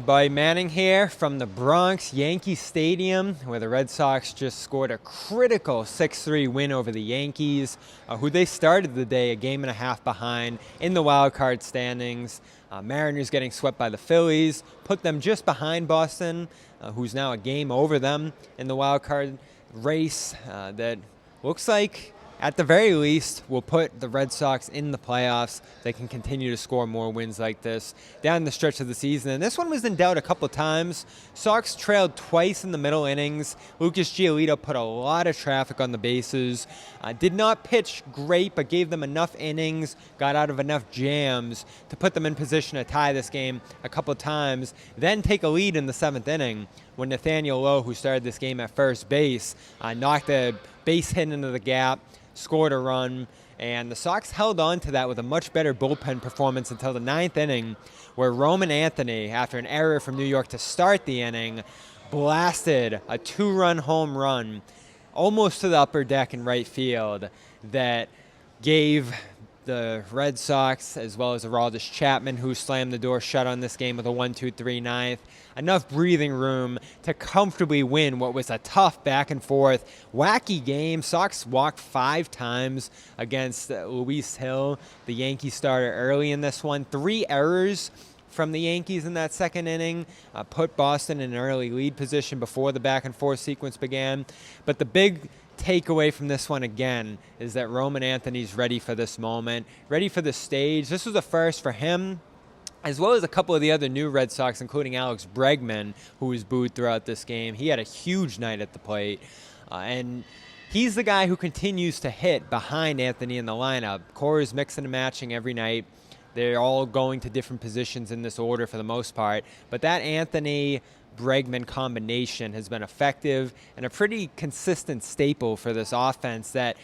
Buddy Manning here from the Bronx Yankee Stadium, where the Red Sox just scored a critical 6-3 win over the Yankees, who they started the day a game and a half behind in the wild card standings. Mariners getting swept by the Phillies, put them just behind Boston, who's now a game over them in the wild card race. That looks like, at the very least, will put the Red Sox in the playoffs. They can continue to score more wins like this down the stretch of the season. And this one was in doubt a couple times. Sox trailed twice in the middle innings. Lucas Giolito put a lot of traffic on the bases. Did not pitch great, but gave them enough innings, got out of enough jams to put them in position to tie this game a couple times, then take a lead in the seventh inning when Nathaniel Lowe, who started this game at first base, knocked a base hit into the gap, scored a run, and the Sox held on to that with a much better bullpen performance until the ninth inning, where Roman Anthony, after an error from New York to start the inning, blasted a two-run home run almost to the upper deck in right field that gave the Red Sox, as well as Aroldis Chapman, who slammed the door shut on this game with a 1-2-3 ninth, enough breathing room to comfortably win what was a tough back-and-forth, wacky game. Sox walked 5 times against Luis Hill, the Yankee starter, early in this one. 3 errors from the Yankees in that second inning put Boston in an early lead position before the back-and-forth sequence began. But the big takeaway from this one again is that Roman Anthony's ready for this moment, ready for the stage. This was a first for him, as well as a couple of the other new Red Sox, including Alex Bregman, who was booed throughout this game. He had a huge night at the plate, and he's the guy who continues to hit behind Anthony in the lineup. Core is mixing and matching every night. They're all going to different positions in this order for the most part, but that Anthony Bregman combination has been effective and a pretty consistent staple for this offense that,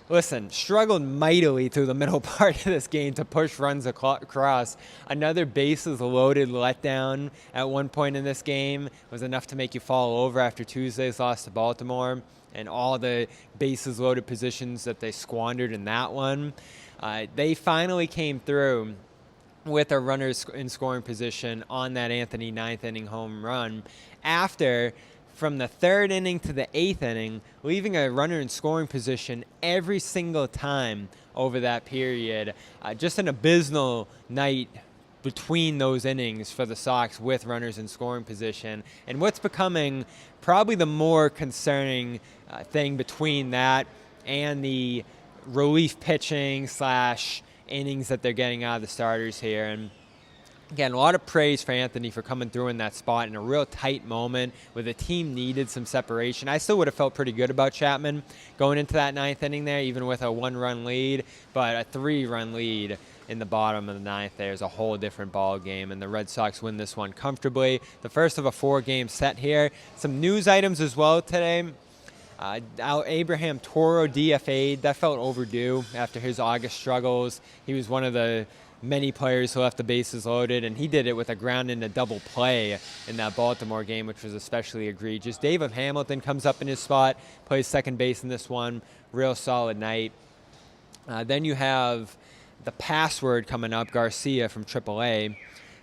listen, struggled mightily through the middle part of this game to push runs across. Another bases loaded letdown at one point in this game was enough to make you fall over after Tuesday's loss to Baltimore, and all the bases loaded positions that they squandered in that one. They finally came through with a runner in scoring position on that Anthony ninth inning home run after, from the third inning to the eighth inning, leaving a runner in scoring position every single time over that period. Just an abysmal night between those innings for the Sox with runners in scoring position. And what's becoming probably the more concerning thing between that and the relief pitching / innings that they're getting out of the starters here. And again, a lot of praise for Anthony for coming through in that spot in a real tight moment where the team needed some separation. I still would have felt pretty good about Chapman going into that ninth inning there, even with a 1-run lead, but a 3-run lead in the bottom of the ninth there is a whole different ball game, and the Red Sox win this one comfortably. The first of a 4-game set here. Some news items as well today. Abraham Toro DFA'd. That felt overdue after his August struggles. He was one of the many players who left the bases loaded, and he did it with a ground into double play in that Baltimore game, which was especially egregious. David Hamilton comes up in his spot, plays second base in this one. Real solid night. Then you have the password coming up, Garcia from AAA.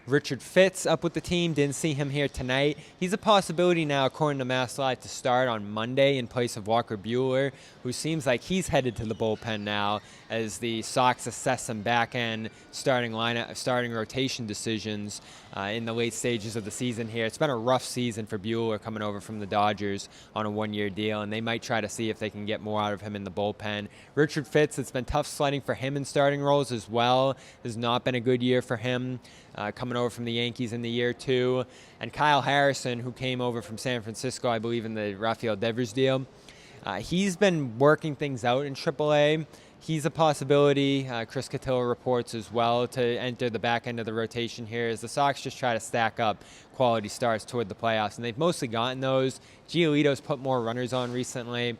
Richard Fitz up with the team. Didn't see him here tonight. He's a possibility now, according to Mass Live, to start on Monday in place of Walker Buehler, who seems like he's headed to the bullpen now as the Sox assess some back-end starting rotation decisions in the late stages of the season here. It's been a rough season for Buehler coming over from the Dodgers on a 1-year deal, and they might try to see if they can get more out of him in the bullpen. Richard Fitz, it's been tough sledding for him in starting roles as well. Has not been a good year for him. Coming over from the Yankees in the year 2. And Kyle Harrison, who came over from San Francisco, I believe, in the Rafael Devers deal. He's been working things out in AAA. He's a possibility. Chris Cotillo reports as well to enter the back end of the rotation here as the Sox just try to stack up quality starts toward the playoffs. And they've mostly gotten those. Giolito's put more runners on recently.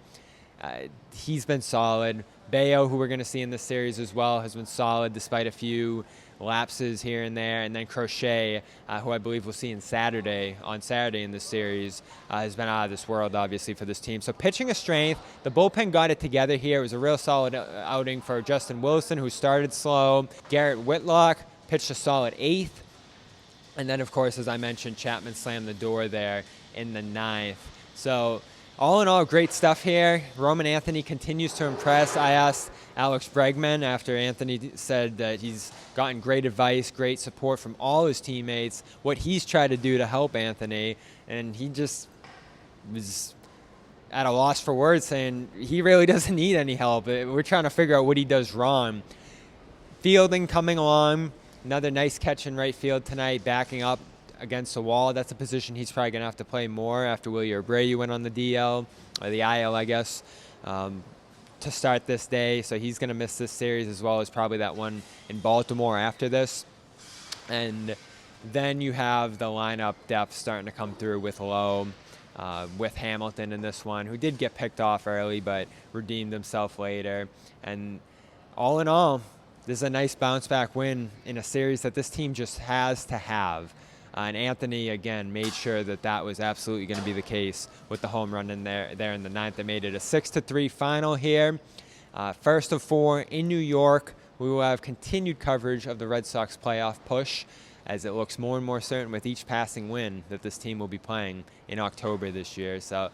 He's been solid. Bayo, who we're going to see in this series as well, has been solid despite a few lapses here and there. And then Crochet, who I believe we'll see on Saturday in this series, has been out of this world, obviously, for this team. So pitching a strength. The bullpen got it together here. It was a real solid outing for Justin Wilson, who started slow. Garrett Whitlock pitched a solid 8th. And then, of course, as I mentioned, Chapman slammed the door there in the ninth. So all in all, great stuff here. Roman Anthony continues to impress. I asked Alex Bregman after Anthony said that he's gotten great advice, great support from all his teammates, what he's tried to do to help Anthony, and he just was at a loss for words, saying he really doesn't need any help. We're trying to figure out what he does wrong. Fielding coming along. Another nice catch in right field tonight, backing up against the wall. That's a position he's probably going to have to play more after Willie Abreu went on the DL, or the IL, I guess, to start this day. So he's going to miss this series, as well as probably that one in Baltimore after this. And then you have the lineup depth starting to come through with Lowe, with Hamilton in this one, who did get picked off early but redeemed himself later. And all in all, this is a nice bounce-back win in a series that this team just has to have. And Anthony, again, made sure that that was absolutely going to be the case with the home run in there in the ninth. That made it a 6-3 final here. First of four in New York. We will have continued coverage of the Red Sox playoff push, as it looks more and more certain with each passing win that this team will be playing in October this year. So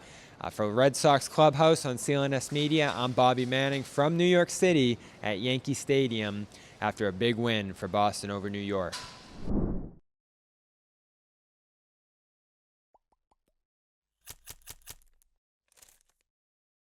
for Red Sox Clubhouse on CLNS Media, I'm Bobby Manning from New York City at Yankee Stadium after a big win for Boston over New York.